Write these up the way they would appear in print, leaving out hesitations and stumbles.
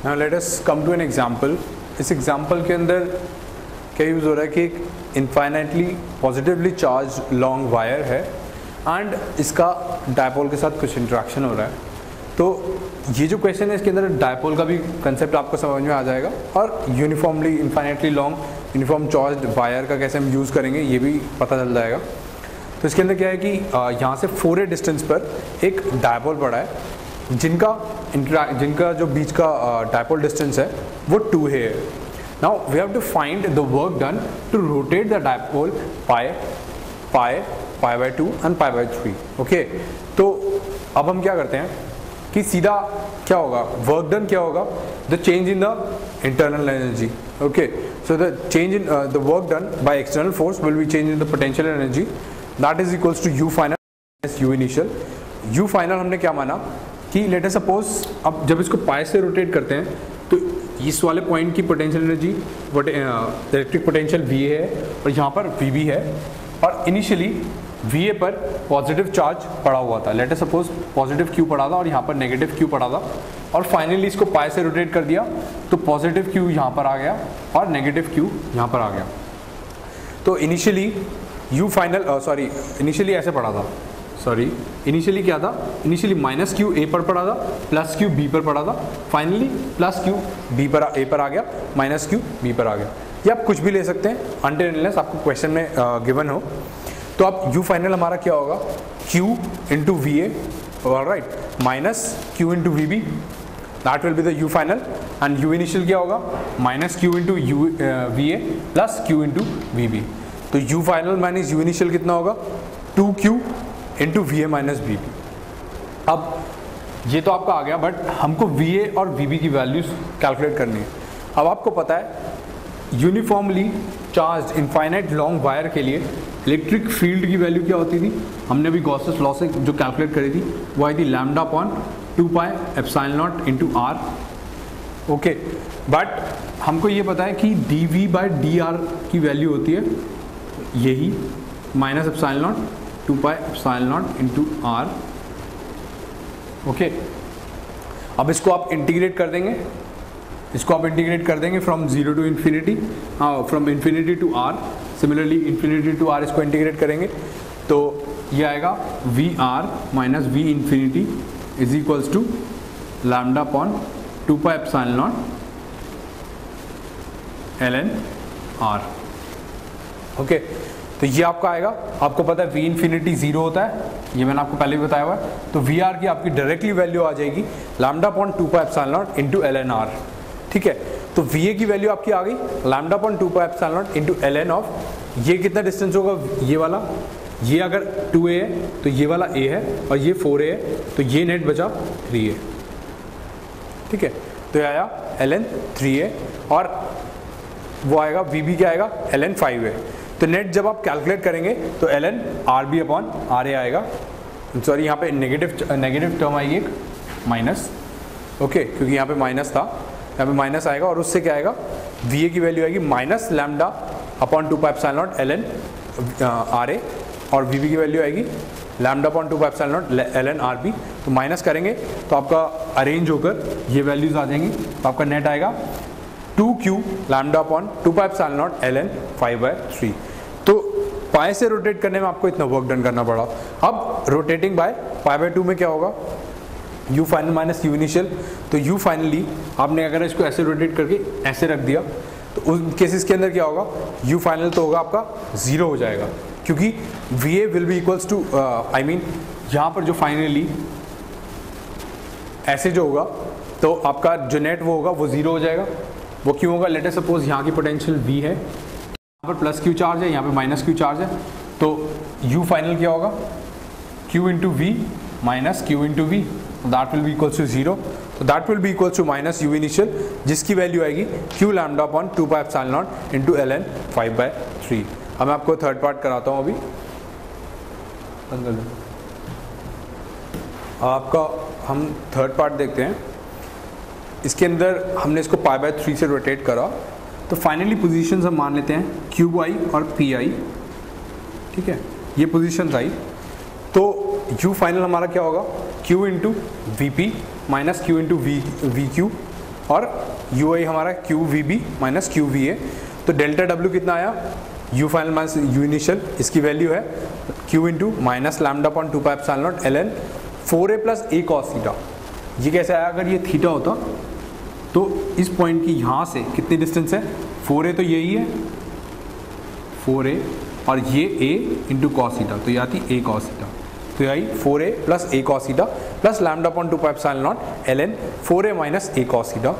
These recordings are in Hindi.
Now let us come to an example. इस एग्जांपल के अंदर क्या यूज़ हो रहा है कि एक infinitely positively charge long wire है एंड इसका डायपोल के साथ कुछ इंट्रैक्शन हो रहा है। तो ये जो क्वेश्चन है इसके अंदर डायपोल का भी कंसेप्ट आपको समझ में आ जाएगा और uniformly infinitely long uniform charge wire का कैसे हम यूज़ करेंगे ये भी पता चल जाएगा। तो इसके अंदर क्या है कि यहाँ से 4a डिस्टेंस पर एक डायपोल पड़ा है जिनका जो बीच का डायपोल डिस्टेंस है वो 2a है। Now we have to find the work done to rotate the dipole pi by 2 and pi by 3। Okay, तो अब हम क्या करते हैं कि सीधा क्या होगा, वर्क डन क्या होगा, the change in the internal energy. Okay, so the change in the work done by external force will be change in the potential energy that is equals to u final minus u initial. U final हमने क्या माना कि लेट अस सपोज अब जब इसको पाई से रोटेट करते हैं तो इस वाले पॉइंट की potential energy electric potential v है और यहाँ पर वी बी है और इनिशियली वी ए पर पॉजिटिव चार्ज पड़ा हुआ था। Let us suppose positive Q पड़ा था और यहाँ पर नेगेटिव क्यू पड़ा था और फाइनली इसको पाई से रोटेट कर दिया तो पॉजिटिव क्यू यहाँ पर आ गया और नेगेटिव क्यू यहाँ पर आ गया। तो इनिशियली यू फाइनल इनिशियली ऐसे पड़ा था, इनिशियली क्या था, इनिशियली माइनस क्यू ए पर पड़ा था, प्लस क्यू बी पर पड़ा था, फाइनली प्लस क्यू बी पर ए पर आ गया, माइनस क्यू बी पर आ गया। ये आप कुछ भी ले सकते हैं अनटिल अनलेस आपको क्वेश्चन में गिवन हो। तो अब यू फाइनल हमारा क्या होगा, q into v a, alright, minus q into v b, that will be the u final and u initial क्या होगा, minus q into v a plus q into v b. तो u final minus u initial कितना होगा, 2q into v a minus v b. अब ये तो आपका आ गया, बट हमको वी ए और वी बी की वैल्यूज कैलकुलेट करनी है। अब आपको पता है uniformly charge infinite long wire के लिए इलेक्ट्रिक फील्ड की वैल्यू क्या होती थी, हमने भी गॉसेस लॉ से जो कैलकुलेट करी थी वो आई थी lambda upon 2 pi epsilon naught into r. Okay, but हमको ये पता है कि d v by d r की वैल्यू होती है यही minus epsilon naught 2 pi epsilon naught into r. Okay, अब इसको आप इंटीग्रेट कर देंगे, from 0 to infinity, from infinity to r. Similarly infinity to r इसको इंटीग्रेट करेंगे तो ये आएगा v r minus v infinity is equals to lambda upon 2 pi epsilon naught ln r। Okay, तो ये आपका आएगा, आपको पता है वी इन्फिनिटी 0 होता है, ये मैंने आपको पहले भी बताया हुआ है। तो वी आर की आपकी डायरेक्टली वैल्यू आ जाएगी lambda upon 2 pi epsilon naught into ln r। ठीक है, तो वी ए की वैल्यू आपकी आ गई lambda upon 2 pi epsilon naught into ln of, ये कितना डिस्टेंस होगा, ये वाला, ये अगर 2a है तो ये वाला a है और ये 4a है तो ये नेट बचा 3a। ठीक है, तो ये आया ln 3a और वो आएगा वीबी क्या आएगा ln 5a। तो नेट जब आप कैलकुलेट करेंगे तो ln rb अपॉन ra आएगा, सॉरी यहाँ पे नेगेटिव टर्म आएगी एक माइनस। ओके, क्योंकि यहाँ पे माइनस था, यहाँ पे माइनस आएगा और उससे क्या आएगा, va की वैल्यू आएगी minus lambda upon 2 pi epsilon naught ln ra और vb की वैल्यू आएगी lambda upon 2 pi epsilon naught ln rb। तो माइनस करेंगे तो आपका अरेंज होकर ये वैल्यूज आ जाएंगी, तो आपका नेट आएगा 2q lambda upon 2 pi epsilon naught ln 5/3। तो पाई से रोटेट करने में आपको इतना वर्क डन करना पड़ा। अब रोटेटिंग बाय पाई बाय 2 में क्या होगा, you final minus u initial. तो यू फाइनली आपने अगर इसको ऐसे रोटेट करके ऐसे रख दिया तो उस केसेस के अंदर क्या होगा, यू फाइनल तो होगा आपका 0 हो जाएगा, क्योंकि v a will be equals to यहाँ पर जो फाइनली ऐसे जो होगा तो आपका जो नेट वो होगा वो 0 हो जाएगा। वो क्यों होगा, लेट अस सपोज यहाँ की पोटेंशियल v है, यहाँ पर प्लस क्यू चार्ज है, यहाँ पे माइनस क्यू चार्ज है, तो u फाइनल क्या होगा, q into v minus q into v, that will be equals to 0। तो that will be equals to minus u initial जिसकी वैल्यू आएगी q lambda upon 2 pi epsilon naught into ln 5/3। अब मैं आपको थर्ड पार्ट कराता हूँ, अभी आपका हम थर्ड पार्ट देखते हैं। इसके अंदर हमने इसको पाई बाय 3 से रोटेट करा तो फाइनली पोजीशंस हम मान लेते हैं क्यू आई और पी आई। ठीक है, ये पोजीशंस आई तो यू फाइनल हमारा क्या होगा, q into v p minus q into v q और यू आई हमारा q v b minus q v a. तो डेल्टा डब्ल्यू कितना आया, u final minus u initial, इसकी वैल्यू है q into minus lambda upon 2 pi epsilon naught l n 4a plus a cos theta. ये कैसे आया, अगर ये थीटा होता तो इस पॉइंट की यहाँ से कितनी डिस्टेंस है, 4a तो यही है 4a और ये a इंटू कॉस थीटा, तो ये आती a कॉस थीटा। तो ये आई 4a plus a cos theta plus lambda upon 2 pi epsilon naught l n 4a minus a cos theta.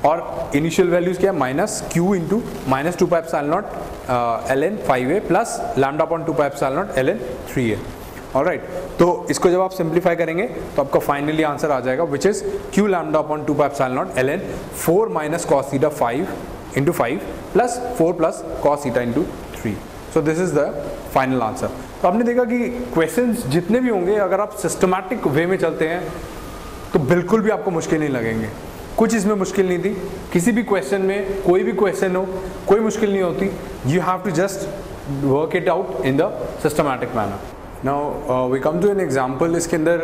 और इनिशियल वैल्यूज क्या है, minus q into minus 2 pi epsilon naught l n 5a plus lambda upon 2 pi epsilon naught l n 3a। Alright, तो इसको जब आप सिंप्लीफाई करेंगे तो आपका फाइनली आंसर आ जाएगा which is q lambda upon 2 pi epsilon naught l n 4 minus cos theta 5 into 5 plus 4 plus cos theta into 3। So this is the final answer. तो आपने देखा कि क्वेश्चंस जितने भी होंगे अगर आप सिस्टमैटिक वे में चलते हैं तो बिल्कुल भी आपको मुश्किल नहीं लगेंगे। कुछ इसमें मुश्किल नहीं थी, किसी भी क्वेश्चन में कोई भी क्वेश्चन हो कोई मुश्किल नहीं होती, you have to just work it out in the systematic manner. Now we come to an example. इसके अंदर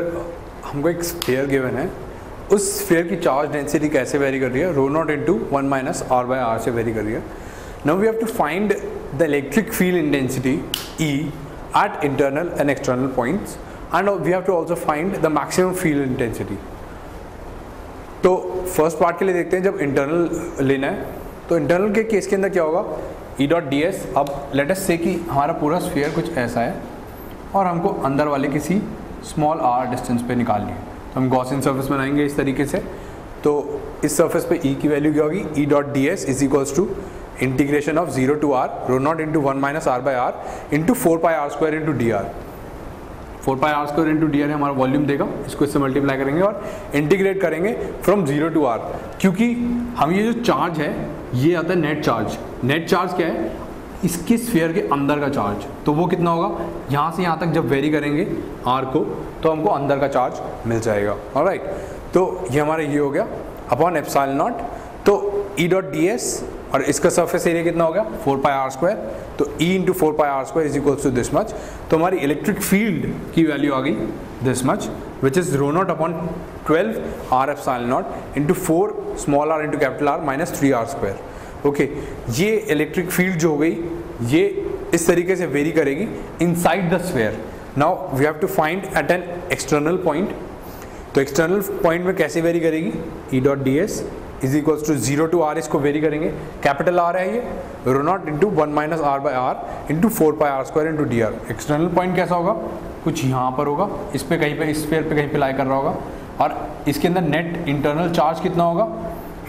हमको एक स्फीयर गिवन है, उस स्फीयर की चार्ज डेंसिटी कैसे वेरी कर रही है, rho naught into 1 minus r by r से वेरी कर रही है। Now we have to find the electric field intensity E at internal and external points and we have to also find the maximum field intensity। तो फर्स्ट पार्ट के लिए देखते हैं, जब इंटरनल लेना है तो इंटरनल के केस के अंदर क्या होगा, E डॉट डी एस। अब लेट अस से कि हमारा पूरा स्फीयर कुछ ऐसा है और हमको अंदर वाले किसी स्मॉल r डिस्टेंस पे निकालनी है, तो हम गॉसियन सरफेस बनाएंगे इस तरीके से। तो इस सरफेस पे E की वैल्यू क्या होगी, E dot d s is equals to integration of 0 to r rho naught into 1 minus r by r into 4 pi r square into d r. 4 pi r square into d r हमारा वॉल्यूम देगा, इसको इससे मल्टीप्लाई करेंगे और इंटीग्रेट करेंगे फ्रॉम 0 टू r, क्योंकि हम ये जो चार्ज है ये आता है नेट चार्ज। नेट चार्ज क्या है, इसके स्फीयर के अंदर का चार्ज, तो वो कितना होगा, यहाँ से यहाँ तक जब वेरी करेंगे r को तो हमको अंदर का चार्ज मिल जाएगा। ऑलराइट, तो ये हमारा ये हो गया अपॉन एप्सिलॉन नॉट। तो E डॉट डी एस और इसका सरफेस एरिया कितना हो गया 4 पाई आर स्क्वायर, तो E into 4 pi r square is equals to this much. तो हमारी इलेक्ट्रिक फील्ड की वैल्यू आ गई this much which is rho naught upon 12 r epsilon naught into 4 small r into capital R minus 3 r square. Okay, ये इलेक्ट्रिक फील्ड जो हो गई ये इस तरीके से वेरी करेगी inside the sphere. Now we have to find at an external point. तो एक्सटर्नल पॉइंट में कैसे वेरी करेगी, E dot d s is equals to 0 to r, इसको वेरी करेंगे, कैपिटल R है ये, rho naught into 1 minus r by r into 4 pi r square into d r. External point कैसा होगा, कुछ यहाँ पर होगा, इस पे कहीं पे इस स्फीयर पे कहीं पे लाई कर रहा होगा, और इसके अंदर नेट इंटरनल चार्ज कितना होगा,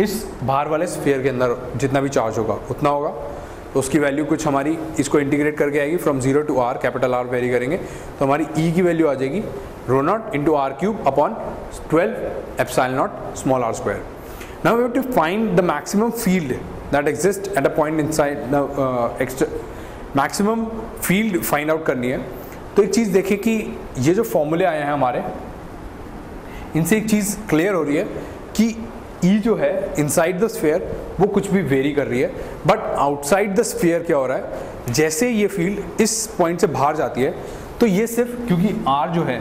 इस बाहर वाले स्फीयर के अंदर जितना भी चार्ज होगा उतना होगा। तो उसकी वैल्यू कुछ हमारी इसको इंटीग्रेट करके आएगी from 0 to r, capital R vary करेंगे तो हमारी E की वैल्यू आ जाएगी rho naught into r cube upon 12 epsilon naught small r square. Now we have to find the maximum field that exists at a point inside the maximum field find out करनी है। तो एक चीज़ देखें कि ये जो फॉर्मूले आए हैं हमारे, इनसे एक चीज़ क्लियर हो रही है कि E जो है इनसाइड द स्फीयर वो कुछ भी वेरी कर रही है, बट आउटसाइड द स्फीयर क्या हो रहा है, जैसे ये फील्ड इस पॉइंट से बाहर जाती है तो ये सिर्फ, क्योंकि R जो है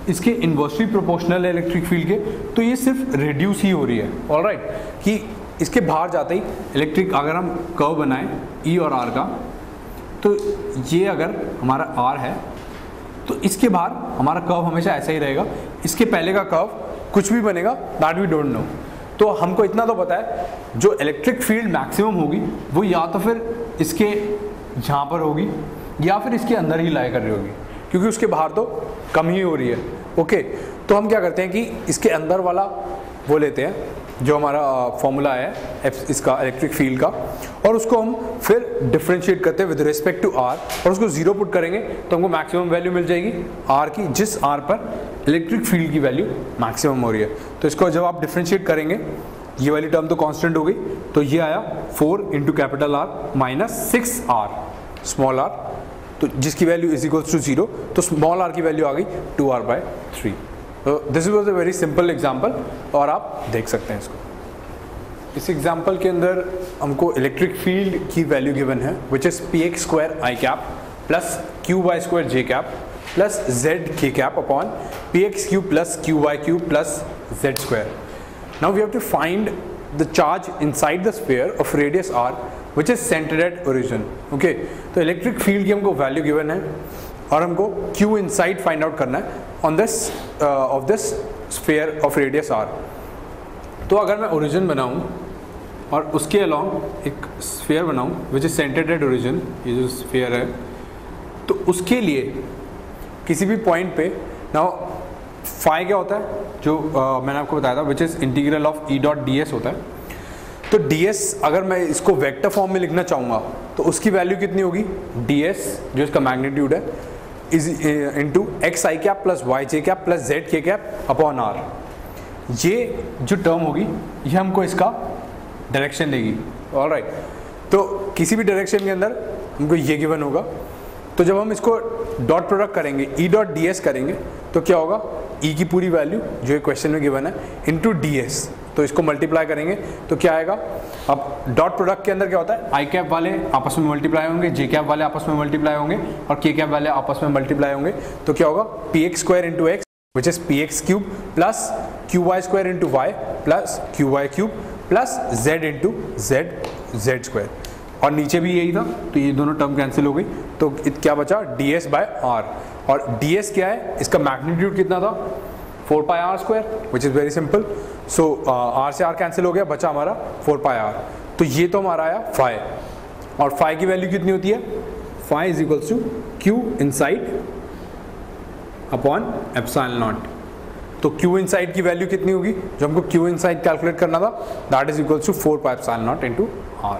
इसके इन्वर्सली प्रोपोर्शनल है इलेक्ट्रिक फील्ड के, तो ये सिर्फ रिड्यूस ही हो रही है। ऑलराइट, कि इसके बाहर जाते ही इलेक्ट्रिक, अगर हम कर्व बनाएं E और R का, तो ये अगर हमारा R है तो इसके बाहर हमारा कर्व हमेशा ऐसा ही रहेगा, इसके पहले का कर्व कुछ भी बनेगा दैट वी डोंट नो। तो हमको इतना तो पता है जो इलेक्ट्रिक फील्ड मैक्सिमम होगी वो या तो फिर इसके यहाँ पर होगी या फिर इसके अंदर ही लाई कर रही होगी, क्योंकि उसके बाहर तो कम ही हो रही है। ओके, तो हम क्या करते हैं कि इसके अंदर वाला वो लेते हैं जो हमारा फॉर्मूला है इसका इलेक्ट्रिक फील्ड का, और उसको हम फिर डिफरेंशिएट करते हैं विद रिस्पेक्ट टू r, और उसको 0 पुट करेंगे तो हमको मैक्सिमम वैल्यू मिल जाएगी r की, जिस r पर इलेक्ट्रिक फील्ड की वैल्यू मैक्सिमम हो रही है। तो इसको जब आप डिफरेंशिएट करेंगे, ये वाली टर्म तो कांस्टेंट हो गई, तो ये आया 4 into capital R minus 6r small r, तो जिसकी वैल्यू इज इक्वल्स टू 0, तो स्मॉल r की वैल्यू आ गई 2r/3। तो this was a very simple example, और आप देख सकते हैं इसको। इस एग्जांपल के अंदर हमको इलेक्ट्रिक फील्ड की वैल्यू गिवन है which is px square i cap plus qy square j cap plus z k cap upon px cube plus qy cube plus z square. Now we have to find the charge inside the sphere of radius r which is centered at origin. Okay, तो इलेक्ट्रिक फील्ड की हमको वैल्यू गिवन है और हमको Q इनसाइड फाइंड आउट करना है on this of this sphere of radius r. तो अगर मैं ओरिजिन बनाऊं और उसके अलॉन्ग एक स्फीयर बनाऊं विच इज सेंटर्ड एट ओरिजिन, ये जो स्फीयर है, तो उसके लिए किसी भी पॉइंट पे नाउ फाई क्या होता है, जो मैंने आपको बताया था, which is integral of E dot d S होता है। तो डी एस अगर मैं इसको वेक्टर फॉर्म में लिखना चाहूँगा तो उसकी वैल्यू कितनी होगी, डी एस जो इसका मैग्नीट्यूड है is into x i cap plus y j cap plus z k cap upon r. ये जो टर्म होगी ये हमको इसका डायरेक्शन देगी। ऑलराइट, तो किसी भी डायरेक्शन के अंदर हमको ये गिवन होगा। तो जब हम इसको डॉट प्रोडक्ट करेंगे, ई डॉट डी एस करेंगे, तो क्या होगा, ई की पूरी वैल्यू जो एक क्वेश्चन में गिवन है इंटू डी एस, तो इसको मल्टीप्लाई करेंगे तो क्या आएगा। अब डॉट प्रोडक्ट के अंदर क्या होता है, आई कैप वाले आपस में मल्टीप्लाई होंगे, जे कैप वाले आपस में मल्टीप्लाई होंगे और के कैप वाले आपस में मल्टीप्लाई होंगे। तो क्या होगा, p x square into x which is p x cube plus q y square into y plus q y cube plus z into z z square, और नीचे भी यही था तो ये दोनों टर्म कैंसिल हो गई। तो क्या बचा, डी एस बाय आर, और डी एस क्या है, इसका मैग्नीट्यूड कितना था, 4 pi r square which is very simple. So r से आर कैंसिल हो गया, बचा हमारा 4 पाई आर। तो ये तो हमारा आया फाई, और फाई की वैल्यू कितनी होती है, phi is equals to q inside upon epsilon naught. तो Q इनसाइड की वैल्यू कितनी होगी, जो हमको Q इनसाइड कैलकुलेट करना था, that is equals to 4 pi epsilon naught into R।